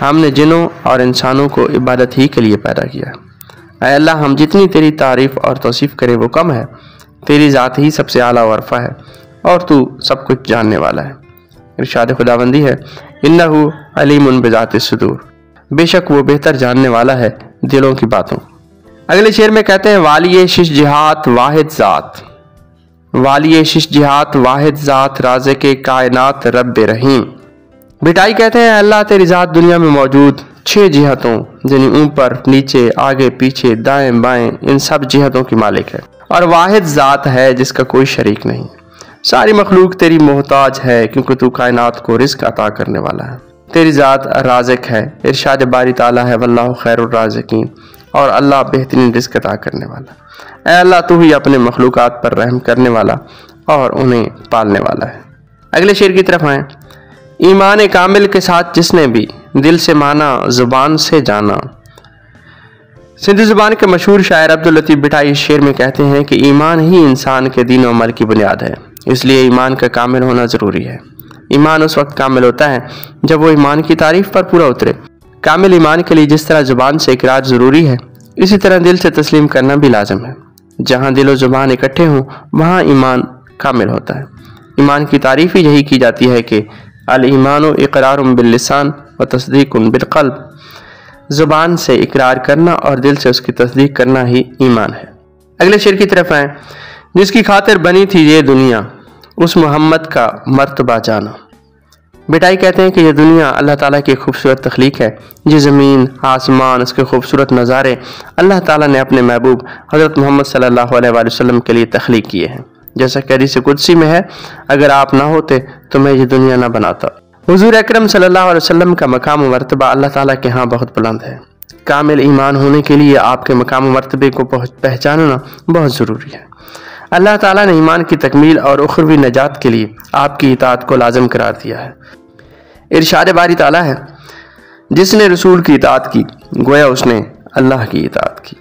ہم نے جنوں اور انسانوں کو عبادت ہی کے لیے پیدا کیا۔ اے اللہ، ہم جتنی تیری تعریف اور توصیف کریں وہ کم ہے۔ تیری ذات ہی سب سے اعلیٰ و عرفہ ہے اور تو سب کچھ جاننے والا ہے۔ ارشاد خداوندی ہے، انہ علیم بذات الصدور، بے شک وہ بہتر جاننے والا ہے دلوں کی باتوں۔ اگلے شعر میں کہتے ہیں، والی شش جہات واحد ذات، والی شش جہات واحد ذات، رازق کائنات رب رحیم۔ بھٹائی کہتے ہیں، اللہ تیری ذات دنیا میں موجود 6 جہتوں یعنی اوپر نیچے آگے پیچھے دائیں بائیں ان سب جہتوں کی مالک ہے اور واحد ذات ہے جس کا کوئی شریک نہیں۔ ساری مخلوق تیری محتاج ہے کیونکہ تو کائنات کو رزق عطا کرنے والا ہے۔ تیری ذات رازق ہے۔ ارشاد باری تعالیٰ ہے، واللہ خیر الرازقین، اور اللہ بہترین رزق عطا کرنے والا۔ اے اللہ، تو ہی اپنے مخلوقات پر رحم کرنے والا اور انہیں پالنے والا ہے۔ اگلے شعر کی طرف آئیں، ایمان کامل کے ساتھ جس نے بھی دل سے مانا زبان سے جانا۔ سندھی زبان کے مشہور شاعر عبداللطیف بھٹائی اس شعر میں کہتے ہیں کہ ایمان ہی انسان کے دین و عمل کی بنیاد ہے، اس لیے ایمان کا کامل ہونا ضروری ہے۔ ایمان اس وقت کامل ہوتا ہے جب وہ ایمان کی تعریف پر پورا اترے۔ کامل ایمان کے لیے جس طرح زبان سے اقرار ضروری ہے، اسی طرح دل سے تسلیم کرنا بھی لازم ہے۔ جہاں دل و زبان اکٹھے ہوں وہاں ایمان کامل ہوتا ہے۔ ایمان کی تعریف ہی یہی کی جاتی ہے کہ الایمان اقرار باللسان و تصدیق بالقلب، زبان سے اقرار کرنا اور دل سے اس کی تصدیق کرنا ہی ایمان ہے۔ اگلے شعر کی طرف آئیں، جس کی خاطر بنی تھی یہ دنیا، اس محمد کا مرتبہ جانا۔ بھٹائی کہتے ہیں کہ یہ دنیا اللہ تعالیٰ کی خوبصورت تخلیق ہے۔ یہ زمین، آسمان، اس کے خوبصورت نظارے اللہ تعالیٰ نے اپنے محبوب حضرت محمد صلی اللہ علیہ وآلہ وسلم کے لیے تخلیق کیے ہیں۔ جیسا کہ حدیث قدسی میں ہے، اگر آپ نہ ہوتے تو میں یہ دنیا نہ بناتا۔ حضور اکرم صلی اللہ علیہ وسلم کا مقام و مرتبہ اللہ تعالیٰ کے ہاں بہت بلند ہے۔ کامل ایمان ہونے کے لیے آپ کے مقام و مرتبے کو پہچاننا بہت ضروری ہے۔ اللہ تعالیٰ نے ایمان کی تکمیل اور اخروی نجات کے لیے آپ کی اطاعت کو لازم قرار دیا ہے۔ ارشاد باری تعالیٰ ہے، جس نے رسول کی اطاعت کی گویا اس نے اللہ کی اطاعت کی۔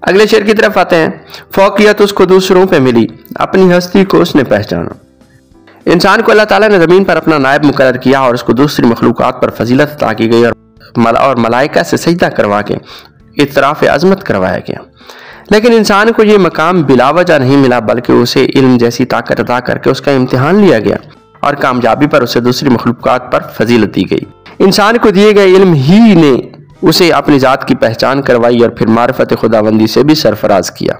اگلے شعر کی طرف آتے ہیں، فوقیت اس کو دوسروں پہ ملی، اپنی ہستی کو اس نے پہچانا۔ انسان کو اللہ تعالیٰ نے زمین پر اپنا نائب مقرر کیا اور اس کو دوسری مخلوقات پر فضیلت عطا کی گئی اور ملائکہ سے سجدہ کروا کے اعتراف عظمت کروایا گیا۔ لیکن انسان کو یہ مقام بلا وجہ نہیں ملا، بلکہ اسے علم جیسی طاقت عطا کر کے اس کا امتحان لیا گیا اور کامیابی پر اسے دوسری مخلوقات پر فضیلت دی گئی۔ انسان کو دیے گئے علم ہی نے اسے اپنی ذات کی پہچان کروائی اور پھر معرفت خداوندی سے بھی سرفراز کیا۔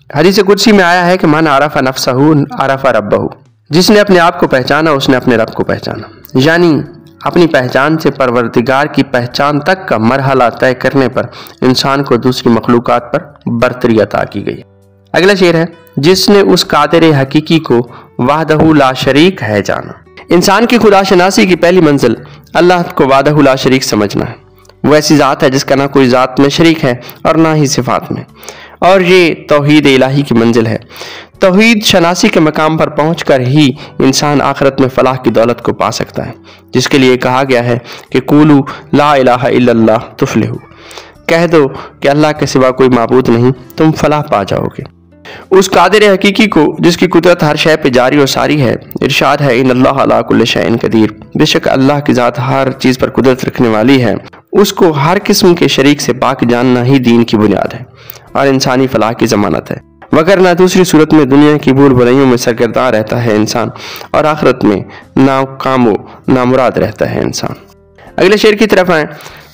حدیث قدسی میں آیا ہے کہ من عرف نفسہ عرف ربہ، جس نے اپنے آپ کو پہچانا اس نے اپنے رب کو پہچانا۔ یعنی اپنی پہچان سے پروردگار کی پہچان تک کا مرحلہ طے کرنے پر انسان کو دوسری مخلوقات پر برتری عطا کی گئی۔ اگلا شعر ہے، جس نے اس قادر حقیقی کو وحدہ لا شریک ہے جانا۔ انسان کی خدا شناسی کی پہلی منزل اللہ کو وحدہ لا شریک سمجھنا ہے۔ وہ ایسی ذات ہے جس کا نہ کوئی ذات میں شریک ہے اور نہ ہی صفات میں، اور یہ توحید الہی کی منزل ہے۔ توحید شناسی کے مقام پر پہنچ کر ہی انسان آخرت میں فلاح کی دولت کو پا سکتا ہے، جس کے لیے کہا گیا ہے کہ قولوا لا الہ الا اللہ تفلحوا، کہہ دو کہ اللہ کے سوا کوئی معبود نہیں، تم فلاح پا جاؤ گے۔ اس قادر حقیقی کو جس کی قدرت ہر شے پہ جاری و ساری ہے، ارشاد ہے ان اللہ علی کل شیء قدیر، بے شک اللہ کی ذات ہر چیز پر قدرت رکھنے والی ہے۔ اس کو ہر قسم کے شریک سے پاک جاننا ہی دین کی بنیاد ہے اور انسانی فلاح کی ضمانت ہے، وگرنہ دوسری صورت میں دنیا کی بھول بھلائیوں میں سرگرداں رہتا ہے انسان اور آخرت میں ناکام و نامراد رہتا ہے انسان۔ اگلے شعر کی طرف آئیں،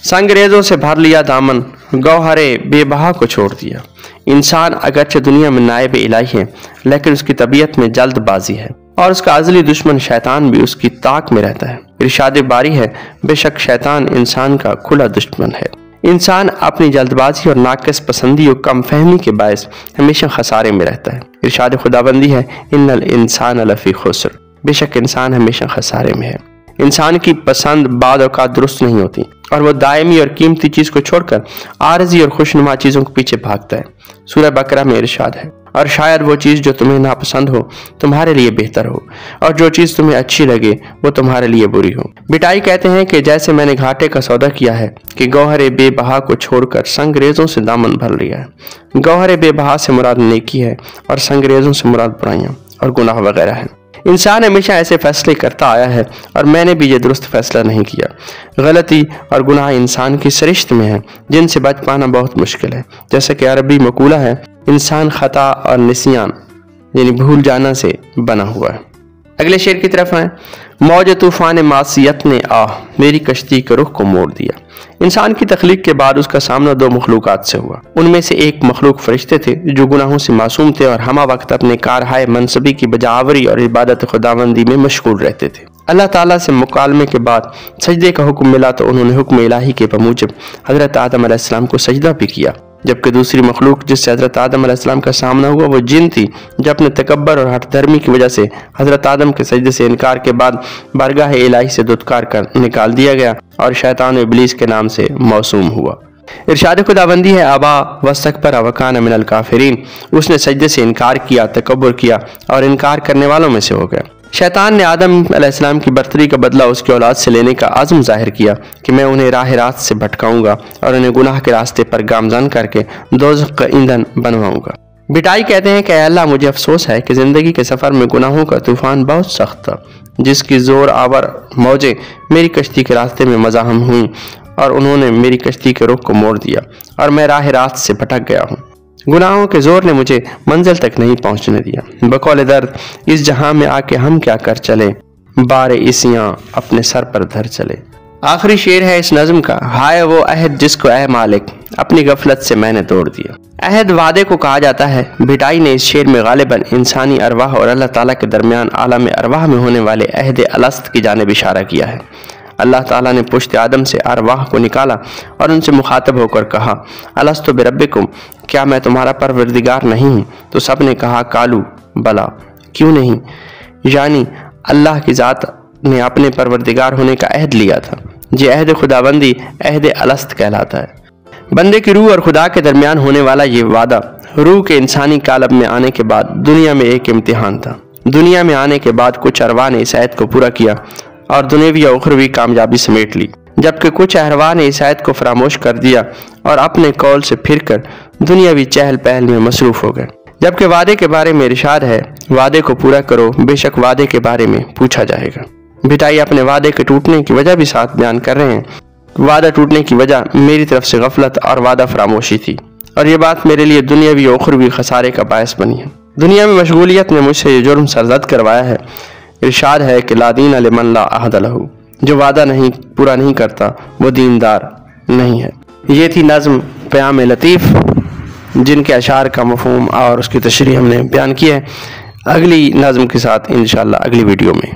سنگ ریزوں سے بھر لیا دامن، گوہرے بے بہا کو چھوڑ دیا۔ انسان اگرچہ دنیا میں نائب الہی ہے لیکن اس کی طبیعت میں جلد بازی ہے اور اس کا ازلی دشمن شیطان بھی اس کی طاق میں رہتا ہے۔ ارشاد باری ہے، بے شک شیطان انسان کا کھلا دشمن ہے۔ انسان اپنی جلد بازی اور ناقص پسندی اور کم فہمی کے باعث ہمیشہ خسارے میں رہتا ہے۔ ارشاد خداوندی ہے، ان الانسان لفی خسر، بے شک انسان ہمیشہ خسارے میں ہے۔ انسان کی پسند بعض اوقات درست نہیں ہوتی اور وہ دائمی اور قیمتی چیز کو چھوڑ کر عارضی اور خوشنما چیزوں کے پیچھے بھاگتا ہے۔ سورہ بقرہ میں ارشاد ہے، اور شاید وہ چیز جو تمہیں ناپسند ہو تمہارے لیے بہتر ہو، اور جو چیز تمہیں اچھی لگے وہ تمہارے لیے بری ہو۔ بٹائی کہتے ہیں کہ جیسے میں نے گھاٹے کا سودا کیا ہے کہ گوہر بے بہا کو چھوڑ کر سنگریزوں سے دامن بھر لیا ہے۔ گوہر بے بہا سے مراد نیکی ہے اور سنگریزوں سے مراد برائیاں اور گناہ وغیرہ ہیں۔ انسان ہمیشہ ایسے فیصلے کرتا آیا ہے اور میں نے بھی یہ درست فیصلہ نہیں کیا۔ غلطی اور گناہ انسان کی سرشت میں ہیں جن سے بچ پانا بہت مشکل ہے۔ جیسا کہ عربی مقولہ ہے، انسان خطا اور نسیان یعنی بھول جانا سے بنا ہوا ہے۔ اگلے شعر کی طرف ہیں۔ موج طوفان معصیت نے میری کشتی کے رخ کو موڑ دیا۔ انسان کی تخلیق کے بعد اس کا سامنا دو مخلوقات سے ہوا۔ ان میں سے ایک مخلوق فرشتے تھے جو گناہوں سے معصوم تھے اور ہمہ وقت اپنے کارہائے منصبی کی بجاوری اور عبادت خداوندی میں مشغول رہتے تھے۔ اللہ تعالیٰ سے مکالمے کے بعد سجدے کا حکم ملا تو انہوں نے حکم الہی کے بموجب حضرت آدم علیہ السلام کو سجدہ بھی کیا، جبکہ دوسری مخلوق جس سے حضرت آدم علیہ السلام کا سامنا ہوا وہ جن تھی، جو اپنے تکبر اور ہٹ دھرمی کی وجہ سے حضرت آدم کے سجدے سے انکار کے بعد بارگاہ الہی سے دھتکار کر نکال دیا گیا اور شیطان ابلیس کے نام سے موسوم ہوا۔ ارشاد خداوندی ہے، ابا واستکبر وکان من الکافرین، اس نے سجدے سے انکار کیا، تکبر کیا اور انکار کرنے والوں میں سے ہو گیا۔ شیطان نے آدم علیہ السلام کی برتری کا بدلہ اس کی اولاد سے لینے کا عزم ظاہر کیا کہ میں انہیں راہ راست سے بھٹکاؤں گا اور انہیں گناہ کے راستے پر گامزن کر کے دوزخ کا ایندھن بنواؤں گا۔ بٹائی کہتے ہیں کہ اے اللہ، مجھے افسوس ہے کہ زندگی کے سفر میں گناہوں کا طوفان بہت سخت تھا، جس کی زور آور موجیں میری کشتی کے راستے میں مزاحم ہوئیں اور انہوں نے میری کشتی کے رخ کو موڑ دیا اور میں راہ راست سے بھٹک گیا ہوں۔ گناہوں کے زور نے مجھے منزل تک نہیں پہنچنے دیا۔ بقول درد اس جہاں میں آ کے ہم کیا کر چلے، بار اسیاں اپنے سر پر دھر چلے۔ آخری شعر ہے اس نظم کا۔ ہائے وہ عہد جس کو اے مالک اپنی غفلت سے میں نے توڑ دیا۔ عہد وعدے کو کہا جاتا ہے۔ بھٹائی نے اس شعر میں غالباً انسانی ارواح اور اللہ تعالیٰ کے درمیان عالم ارواح میں ہونے والے عہد الست کی جانب اشارہ کیا ہے۔ اللہ تعالیٰ نے پشت آدم سے ارواح کو نکالا اور ان سے مخاطب ہو کر کہا، الست بربکم، کیا میں تمہارا پروردگار نہیں ہوں؟ تو سب نے کہا، کالو بلا، کیوں نہیں؟ یعنی اللہ کی ذات نے اپنے پروردگار ہونے کا عہد لیا تھا۔ یہ عہد خداوندی عہد الست کہلاتا ہے۔ بندے کی روح اور خدا کے درمیان ہونے والا یہ وعدہ روح کے انسانی کالب میں آنے کے بعد دنیا میں ایک امتحان تھا۔ دنیا میں آنے کے بعد کچھ ارواح نے اس عہد کو پورا کیا اور دنیوی اور اخروی کامیابی سمیٹ لی، جبکہ کچھ ارواح نے اس عہد کو فراموش کر دیا اور اپنے قول سے پھر کر دنیاوی چہل پہل میں مصروف ہو گئے۔ جبکہ وعدے کے بارے میں ارشاد ہے، وعدے کو پورا کرو، بے شک وعدے کے بارے میں پوچھا جائے گا۔ بھٹائی اپنے وعدے کے ٹوٹنے کی وجہ بھی ساتھ بیان کر رہے ہیں۔ وعدہ ٹوٹنے کی وجہ میری طرف سے غفلت اور وعدہ فراموشی تھی، اور یہ بات میرے لیے دنیاوی اور اخروی خسارے کا باعث بنی ہے۔ دنیا میں مشغولیت نے مجھ سے یہ جرم سرزد کروایا ہے۔ ارشاد ہے کہ لا دین لمن لا عہد لہ، جو وعدہ پورا نہیں کرتا وہ دیندار نہیں ہے۔ یہ تھی نظم پیام لطیف، جن کے اشعار کا مفہوم اور اس کی تشریح ہم نے بیان کی ہے۔ اگلی نظم کے ساتھ انشاءاللہ اگلی ویڈیو میں